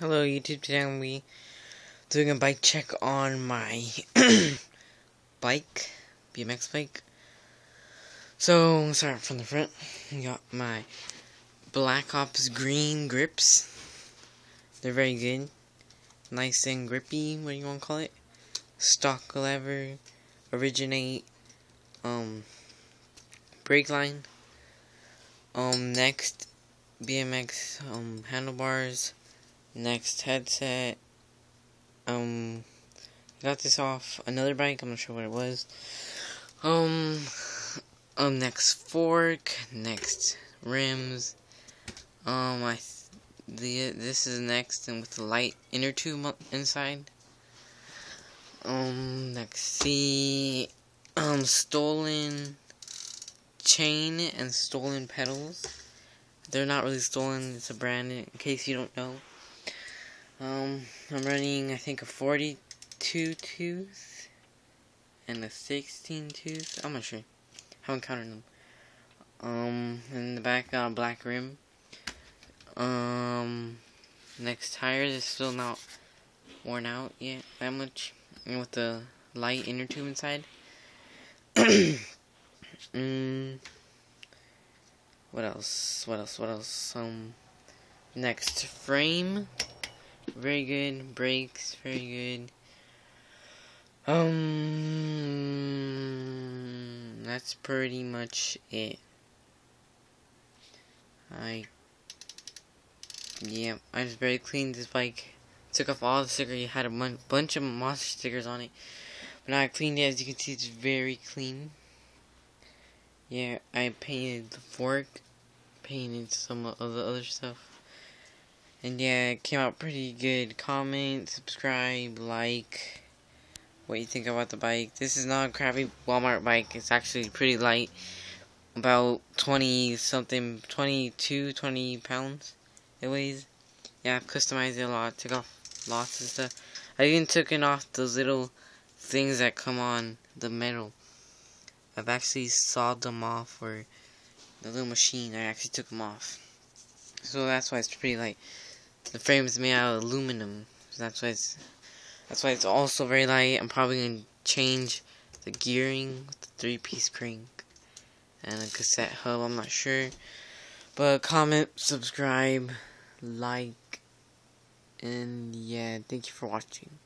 Hello YouTube, today I'm going to be doing a bike check on my bike, BMX bike. So, we'll start from the front. I got my Black Ops green grips. They're very good. Nice and grippy, what do you want to call it? Stock lever, originate, brake line. Next, BMX, handlebars. Next, headset. Got this off another bike, I'm not sure what it was. Next, fork. Next, rims. This is next, and with the light inner tube inside. Next, the stolen chain and stolen pedals. They're not really stolen, it's a brand, in case you don't know. I'm running, I think, a 42 tooth and a 16 tooth. I'm not sure. Haven't counted them. In the back, got a black rim. Next, tires is still not worn out yet that much. And with the light inner tube inside. What else? Next, frame. Very good. Brakes, very good. That's pretty much it. I just very cleaned this bike. Took off all the stickers. You had a bunch of monster stickers on it. But now I cleaned it. As you can see, it's very clean. Yeah, I painted the fork. Painted some of the other stuff. And yeah, it came out pretty good. Comment, subscribe, like what you think about the bike. This is not a crappy Walmart bike. It's actually pretty light. About 20 pounds it weighs. Yeah, I've customized it a lot. Took off lots of stuff. I even took off those little things that come on the metal. I've actually sawed them off for the little machine. I actually took them off. So that's why it's pretty light. The frame is made out of aluminum. So that's why it's also very light. I'm probably gonna change the gearing with the 3-piece crank and a cassette hub. I'm not sure. But comment, subscribe, like, and yeah, thank you for watching.